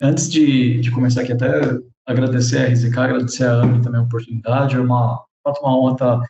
Antes de começar aqui, até agradecer a RZK, agradecer a AMI também a oportunidade. É de fato uma honra estar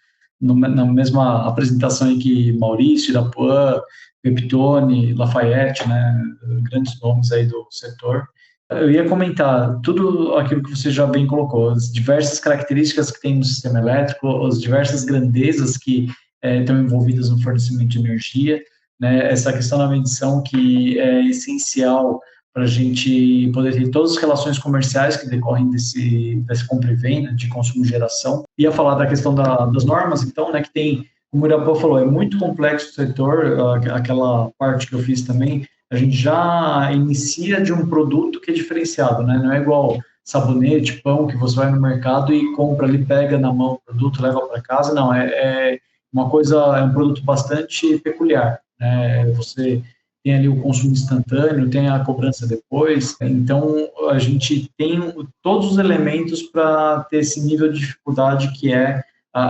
na mesma apresentação aí que Maurício, Irapuã, Peptone, Lafayette, né, grandes nomes aí do setor. Eu ia comentar tudo aquilo que você já bem colocou, as diversas características que tem no sistema elétrico, as diversas grandezas que estão envolvidas no fornecimento de energia, né, essa questão da medição que é essencial para a gente poder ter todas as relações comerciais que decorrem desse compra e venda, de consumo e geração. Ia falar da questão das normas, então, né, que tem, como o Irapó falou, é muito complexo o setor, aquela parte que eu fiz também, a gente já inicia de um produto que é diferenciado, né, não é igual sabonete, pão, que você vai no mercado e compra ali, pega na mão o produto, leva para casa, não, é uma coisa, é um produto bastante peculiar, né, você tem ali o consumo instantâneo, tem a cobrança depois, então a gente tem todos os elementos para ter esse nível de dificuldade que é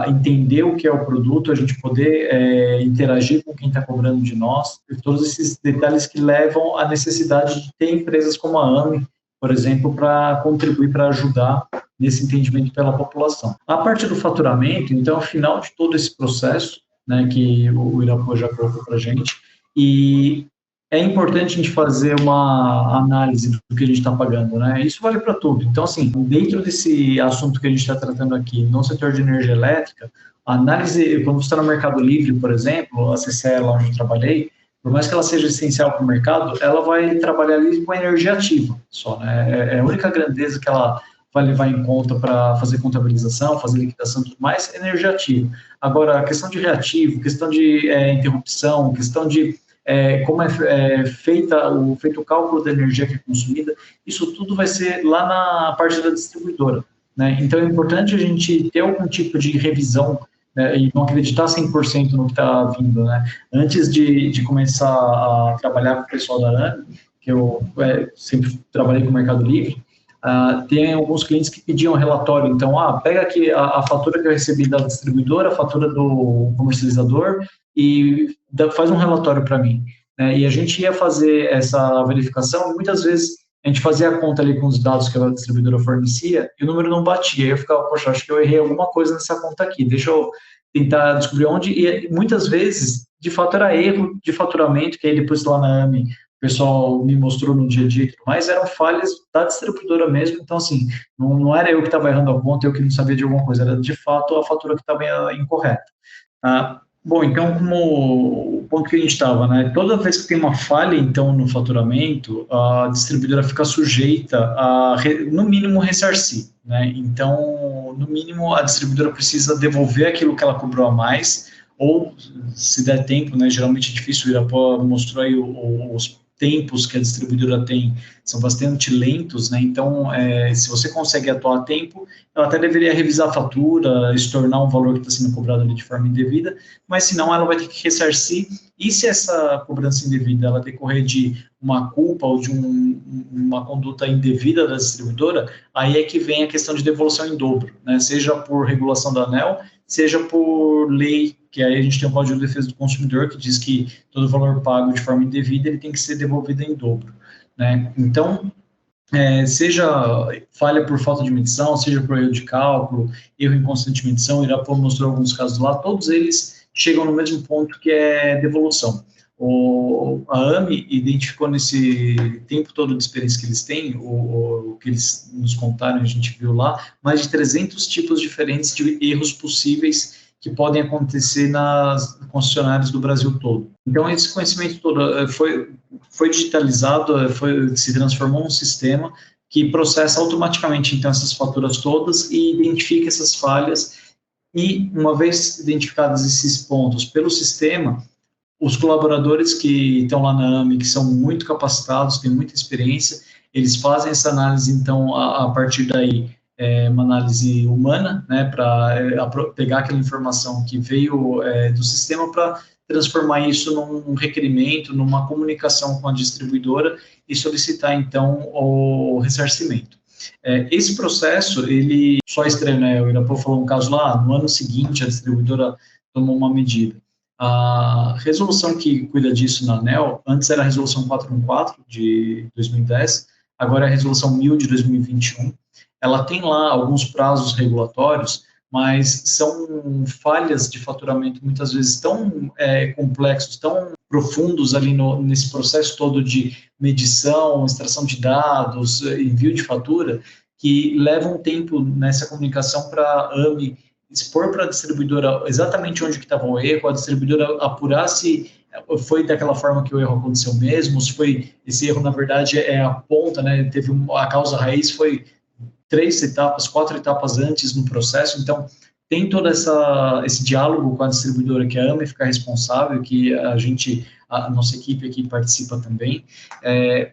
entender o que é o produto, a gente poder interagir com quem está cobrando de nós, e todos esses detalhes que levam à necessidade de ter empresas como a AMI, por exemplo, para contribuir, para ajudar nesse entendimento pela população. A parte do faturamento, então, ao final de todo esse processo, né, que o Irapuã já colocou para a gente, e é importante a gente fazer uma análise do que a gente está pagando, né? Isso vale para tudo. Então, assim, dentro desse assunto que a gente está tratando aqui, no setor de energia elétrica, a análise, quando você está no Mercado Livre, por exemplo, a CCE, lá onde eu trabalhei, por mais que ela seja essencial para o mercado, ela vai trabalhar ali com a energia ativa só, né? É a única grandeza que ela vai levar em conta para fazer contabilização, fazer liquidação e tudo mais, energia ativa. Agora, a questão de reativo, questão de interrupção, questão de como feito o cálculo da energia que é consumida, isso tudo vai ser lá na parte da distribuidora, né? Então é importante a gente ter algum tipo de revisão, né, e não acreditar 100% no que está vindo, né? Antes de começar a trabalhar com o pessoal da ANA, que eu sempre trabalhei com o Mercado Livre, tem alguns clientes que pediam relatório, então, pega aqui a fatura que eu recebi da distribuidora, a fatura do comercializador e faz um relatório para mim, né? E a gente ia fazer essa verificação, e muitas vezes a gente fazia a conta ali com os dados que a distribuidora fornecia e o número não batia, eu ficava, poxa, acho que eu errei alguma coisa nessa conta aqui, deixa eu tentar descobrir onde, e muitas vezes, de fato, era erro de faturamento, que aí depois lá na AMI o pessoal me mostrou no dia a dia e tudo mais, eram falhas da distribuidora mesmo, então assim, não era eu que estava errando a conta, eu que não sabia de alguma coisa, era de fato a fatura que estava incorreta. Bom, então, como o ponto que a gente estava, né? Toda vez que tem uma falha, então, no faturamento, a distribuidora fica sujeita a, no mínimo, ressarcir, né? Então, no mínimo, a distribuidora precisa devolver aquilo que ela cobrou a mais, ou, se der tempo, né? Geralmente é difícil, o Irapó mostrou aí os tempos que a distribuidora tem, são bastante lentos, né? Então, se você consegue atuar a tempo, ela até deveria revisar a fatura, estornar um valor que está sendo cobrado ali de forma indevida, mas senão ela vai ter que ressarcir, e se essa cobrança indevida ela decorrer de uma culpa ou de uma conduta indevida da distribuidora, aí é que vem a questão de devolução em dobro, né? Seja por regulação da ANEEL, seja por lei, que aí a gente tem o Código de Defesa do Consumidor, que diz que todo valor pago de forma indevida ele tem que ser devolvido em dobro, né? Então, seja falha por falta de medição, seja por erro de cálculo, erro em constante medição, o Irapó mostrou alguns casos lá, todos eles chegam no mesmo ponto que é devolução. A AMI identificou nesse tempo todo de experiência que eles têm, o que eles nos contaram, a gente viu lá, mais de 300 tipos diferentes de erros possíveis que podem acontecer nas concessionárias do Brasil todo. Então, esse conhecimento todo foi digitalizado, se transformou num sistema que processa automaticamente, então, essas faturas todas e identifica essas falhas, e, uma vez identificados esses pontos pelo sistema, os colaboradores que estão lá na AMI, que são muito capacitados, têm muita experiência, eles fazem essa análise, então, a partir daí, uma análise humana, né, para pegar aquela informação que veio do sistema para transformar isso num requerimento, numa comunicação com a distribuidora e solicitar, então, o ressarcimento. Esse processo, ele só estranho, né, o Irapô falou um caso lá, no ano seguinte a distribuidora tomou uma medida. A resolução que cuida disso na ANEEL, antes era a resolução 414 de 2010, agora é a Resolução 1000 de 2021. Ela tem lá alguns prazos regulatórios, mas são falhas de faturamento muitas vezes tão complexos, tão profundos ali nesse processo todo de medição, extração de dados, envio de fatura, que levam um tempo nessa comunicação para a AME expor para a distribuidora exatamente onde que estava o erro, a distribuidora apurar se foi daquela forma que o erro aconteceu mesmo, se foi esse erro, na verdade, é a ponta, né? Teve a causa raiz foi 3 etapas, 4 etapas antes no processo, então tem todo esse diálogo com a distribuidora, que a AME fica responsável, que a nossa equipe aqui participa também,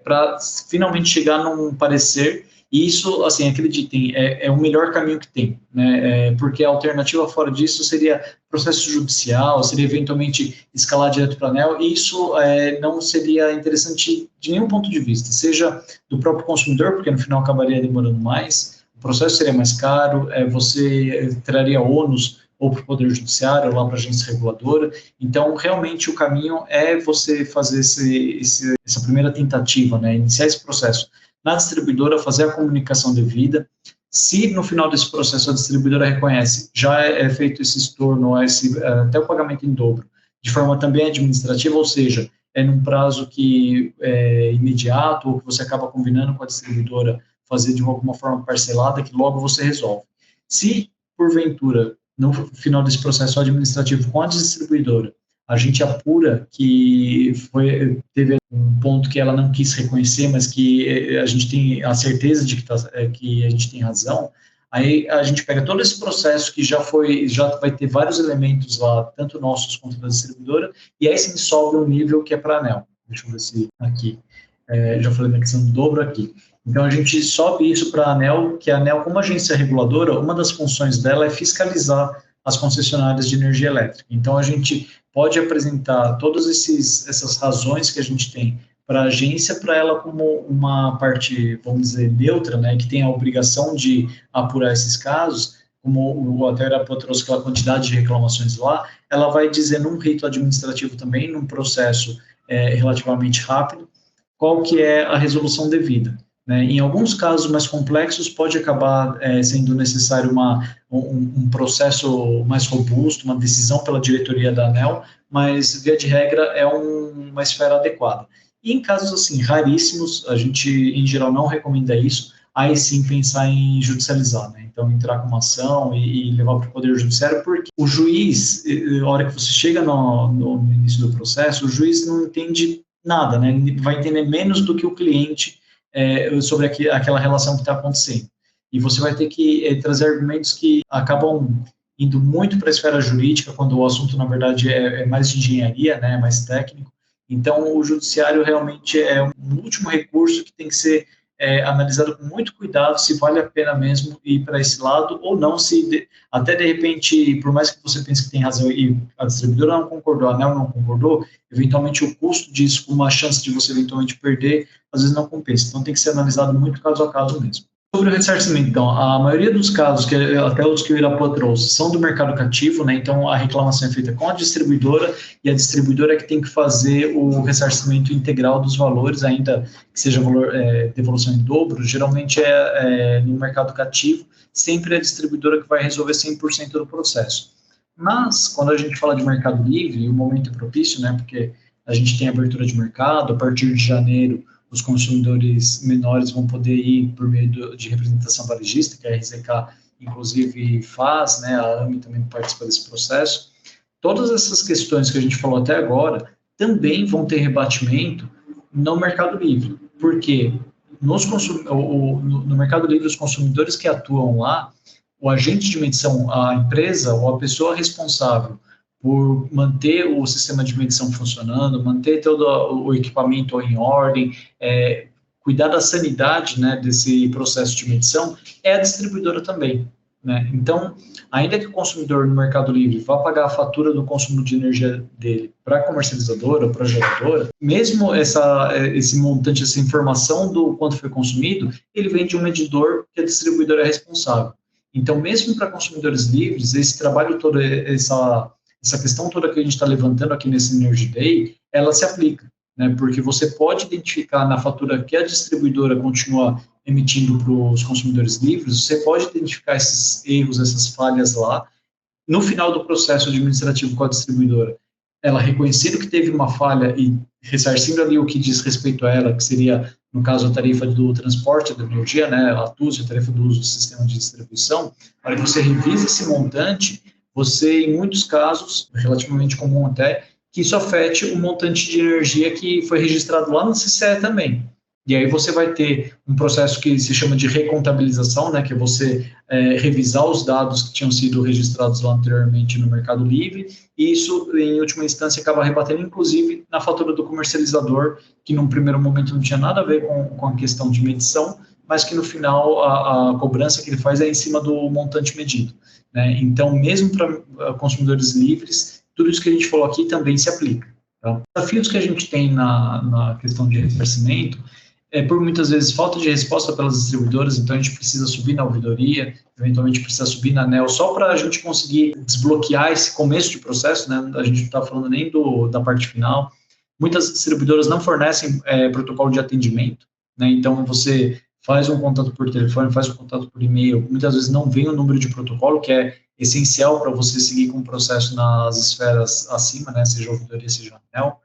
para finalmente chegar num parecer. E isso, assim, acreditem, é o melhor caminho que tem, né? Porque a alternativa fora disso seria processo judicial, seria eventualmente escalar direto para a ANEEL, e isso não seria interessante de nenhum ponto de vista, seja do próprio consumidor, porque no final acabaria demorando mais, o processo seria mais caro, você traria ônus ou para o Poder Judiciário, ou lá para a agência reguladora. Então, realmente, o caminho é você fazer essa primeira tentativa, né? Iniciar esse processo na distribuidora, fazer a comunicação devida. Se no final desse processo a distribuidora reconhece, já é feito esse estorno, até o pagamento em dobro, de forma também administrativa, ou seja, é num prazo que é imediato, ou que você acaba combinando com a distribuidora fazer de alguma forma parcelada, que logo você resolve. Se, porventura, no final desse processo administrativo com a distribuidora, a gente apura que teve um ponto que ela não quis reconhecer, mas que a gente tem a certeza de que a gente tem razão, aí a gente pega todo esse processo que já vai ter vários elementos lá, tanto nossos quanto da distribuidora, e aí sim sobe um nível que é para a ANEEL. Deixa eu ver se aqui, já falei na questão do dobro aqui. Então, a gente sobe isso para a ANEEL, que a ANEEL, como agência reguladora, uma das funções dela é fiscalizar as concessionárias de energia elétrica. Então, a gente pode apresentar todas essas razões que a gente tem para a agência, para ela como uma parte, vamos dizer, neutra, né, que tem a obrigação de apurar esses casos, como o Aterapo trouxe aquela quantidade de reclamações lá, ela vai dizer num rito administrativo também, num processo relativamente rápido, qual que é a resolução devida. Né? Em alguns casos mais complexos, pode acabar sendo necessário um processo mais robusto, uma decisão pela diretoria da ANEEL, mas, via de regra, é uma esfera adequada. E em casos, assim, raríssimos, a gente, em geral, não recomenda isso, aí sim pensar em judicializar, né? Então, entrar com uma ação e levar para o Poder Judiciário, porque o juiz, na hora que você chega no início do processo, o juiz não entende nada, né? Ele vai entender menos do que o cliente sobre aquela relação que está acontecendo. E você vai ter que trazer argumentos que acabam indo muito para a esfera jurídica, quando o assunto, na verdade, é mais de engenharia, né, mais técnico. Então, o judiciário realmente é um último recurso que tem que ser analisado com muito cuidado, se vale a pena mesmo ir para esse lado, ou não, até de repente, por mais que você pense que tem razão e a distribuidora não concordou, a ANEEL não concordou, eventualmente o custo disso, com uma chance de você eventualmente perder, às vezes não compensa. Então, tem que ser analisado muito caso a caso mesmo. Sobre o ressarcimento, então, a maioria dos casos, até os que o Irapuã trouxe, são do mercado cativo, né? Então a reclamação é feita com a distribuidora, e a distribuidora é que tem que fazer o ressarcimento integral dos valores, ainda que seja devolução em dobro, geralmente no mercado cativo, sempre é a distribuidora que vai resolver 100% do processo. Mas, quando a gente fala de mercado livre, o momento é propício, né? Porque a gente tem abertura de mercado, a partir de janeiro, os consumidores menores vão poder ir por meio de representação varejista, que a RZK, inclusive, faz, né? A AME também participa desse processo. Todas essas questões que a gente falou até agora também vão ter rebatimento no Mercado Livre, porque no Mercado Livre, os consumidores que atuam lá, o agente de medição, a empresa ou a pessoa responsável por manter o sistema de medição funcionando, manter todo o equipamento em ordem, cuidar da sanidade, né, desse processo de medição, é a distribuidora também. Né? Então, ainda que o consumidor no Mercado Livre vá pagar a fatura do consumo de energia dele para a comercializadora, para a geradora, mesmo esse montante, essa informação do quanto foi consumido, ele vem de um medidor que a distribuidora é responsável. Então, mesmo para consumidores livres, esse trabalho todo, essa questão toda que a gente está levantando aqui nesse Energy Day, ela se aplica. né, porque você pode identificar na fatura que a distribuidora continua emitindo para os consumidores livres, você pode identificar esses erros, essas falhas lá, no final do processo administrativo com a distribuidora, ela reconhecendo que teve uma falha e ressarcindo ali o que diz respeito a ela, que seria, no caso, a tarifa do transporte da energia, né, a TUS, a tarifa do uso do sistema de distribuição, para que você revise esse montante, você, em muitos casos, relativamente comum até, que isso afete o montante de energia que foi registrado lá no CCE também. E aí você vai ter um processo que se chama de recontabilização, né, que é você revisar os dados que tinham sido registrados lá anteriormente no Mercado Livre, e isso, em última instância, acaba rebatendo, inclusive, na fatura do comercializador, que num primeiro momento não tinha nada a ver com a questão de medição, mas que no final a cobrança que ele faz é em cima do montante medido, né? Então, mesmo para consumidores livres, tudo isso que a gente falou aqui também se aplica. Tá? Os desafios que a gente tem na questão de ressarcimento por muitas vezes falta de resposta pelas distribuidoras, então a gente precisa subir na ouvidoria, eventualmente precisa subir na ANEEL, só para a gente conseguir desbloquear esse começo de processo, né? A gente não está falando nem da parte final. Muitas distribuidoras não fornecem protocolo de atendimento, né? Então você faz um contato por telefone, faz um contato por e-mail, muitas vezes não vem o número de protocolo, que é essencial para você seguir com o processo nas esferas acima, né? Seja a ouvidoria, seja a ANEEL.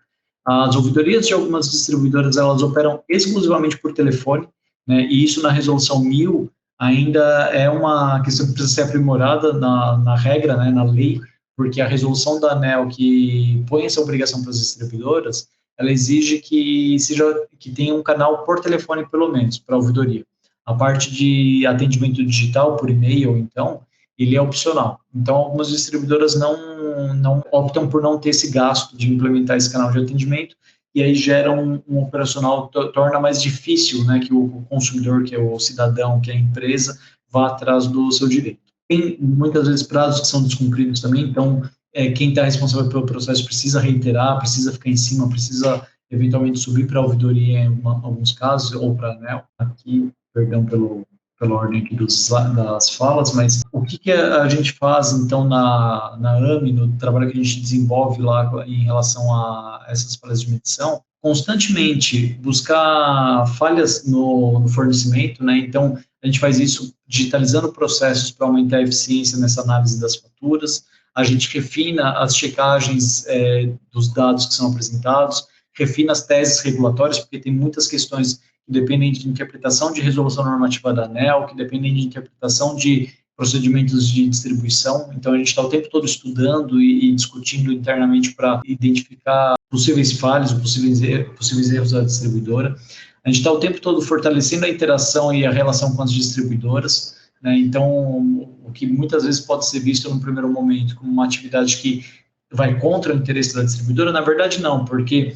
As ouvidorias de algumas distribuidoras, elas operam exclusivamente por telefone, né, e isso na resolução 1000 ainda é uma questão que precisa ser aprimorada na regra, né, na lei, porque a resolução da ANEEL que põe essa obrigação para as distribuidoras, ela exige que tenha um canal por telefone, pelo menos, para a ouvidoria. A parte de atendimento digital por e-mail, então, ele é opcional. Então, algumas distribuidoras não optam por não ter esse gasto de implementar esse canal de atendimento, e aí gera um operacional, torna mais difícil, né, que o consumidor, que é o cidadão, que é a empresa, vá atrás do seu direito. Tem, muitas vezes, prazos que são descumpridos também, então, quem está responsável pelo processo precisa reiterar, precisa ficar em cima, precisa, eventualmente, subir para a ouvidoria em alguns casos, ou para a ANEEL, aqui, perdão pela ordem aqui das falas, mas o que a gente faz, então, na AME, no trabalho que a gente desenvolve lá em relação a essas falhas de medição, constantemente buscar falhas no fornecimento, né? Então, a gente faz isso digitalizando processos para aumentar a eficiência nessa análise das faturas, a gente refina as checagens dos dados que são apresentados, refina as teses regulatórias, porque tem muitas questões que dependem de interpretação de resolução normativa da ANEEL, que dependem de interpretação de procedimentos de distribuição. Então, a gente está o tempo todo estudando e discutindo internamente para identificar possíveis falhas, possíveis erros da distribuidora. A gente está o tempo todo fortalecendo a interação e a relação com as distribuidoras, né? Então, o que muitas vezes pode ser visto no primeiro momento como uma atividade que vai contra o interesse da distribuidora, na verdade não, porque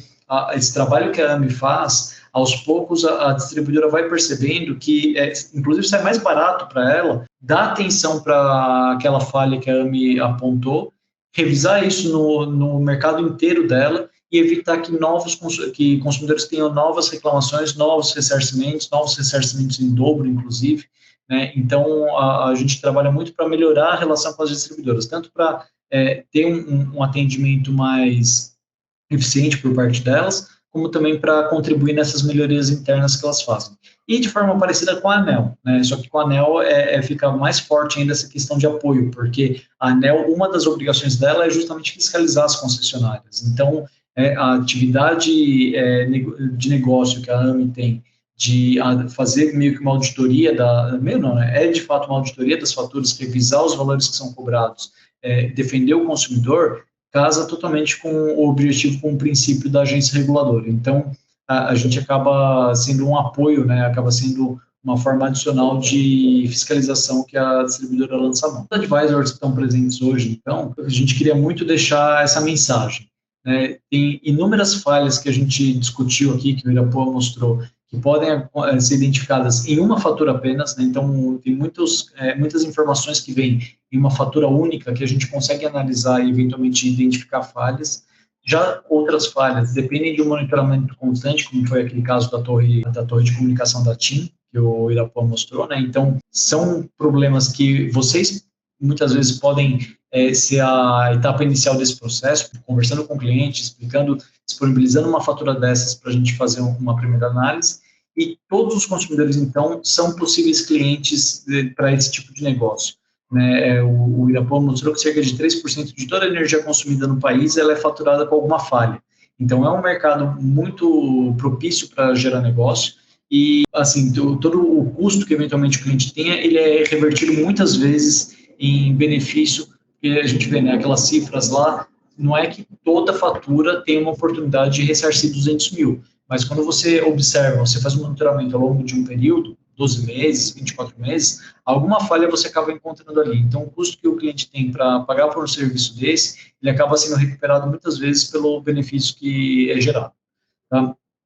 esse trabalho que a AME faz, aos poucos a distribuidora vai percebendo que, inclusive, sai mais barato para ela dar atenção para aquela falha que a AME apontou, revisar isso no mercado inteiro dela e evitar que consumidores tenham novas reclamações, novos ressarcimentos em dobro, inclusive, né? Então, a gente trabalha muito para melhorar a relação com as distribuidoras, tanto para ter um atendimento mais eficiente por parte delas, como também para contribuir nessas melhorias internas que elas fazem. E de forma parecida com a ANEEL, né? Só que com a ANEEL fica mais forte ainda essa questão de apoio, porque a ANEEL, uma das obrigações dela é justamente fiscalizar as concessionárias. Então, a atividade de negócio que a AME tem de fazer meio que uma auditoria é de fato uma auditoria das faturas, revisar os valores que são cobrados, defender o consumidor, casa totalmente com o objetivo, com o princípio da agência reguladora. Então, a gente acaba sendo um apoio, né, acaba sendo uma forma adicional de fiscalização que a distribuidora lança a mão. Os advisors que estão presentes hoje, então, a gente queria muito deixar essa mensagem, né? Tem inúmeras falhas que a gente discutiu aqui, que o Irapuã mostrou, que podem ser identificadas em uma fatura apenas, né? Então, tem muitas informações que vêm em uma fatura única que a gente consegue analisar e, eventualmente, identificar falhas. Já outras falhas dependem de um monitoramento constante, como foi aquele caso da torre de comunicação da TIM, que o Irapuã mostrou, né? Então, são problemas que vocês, muitas vezes, podem ser a etapa inicial desse processo, conversando com o cliente, explicando, disponibilizando uma fatura dessas para a gente fazer uma primeira análise, e todos os consumidores, então, são possíveis clientes para esse tipo de negócio. Né? O Irapuã mostrou que cerca de 3% de toda a energia consumida no país ela é faturada com alguma falha. Então, é um mercado muito propício para gerar negócio e, assim, todo o custo que eventualmente o cliente tenha, ele é revertido muitas vezes em benefício, que a gente vê, né, aquelas cifras lá, não é que toda fatura tem uma oportunidade de ressarcir 200 mil, mas quando você observa, você faz um monitoramento ao longo de um período, 12 meses, 24 meses, alguma falha você acaba encontrando ali. Então, o custo que o cliente tem para pagar por um serviço desse, ele acaba sendo recuperado muitas vezes pelo benefício que é gerado. Tá?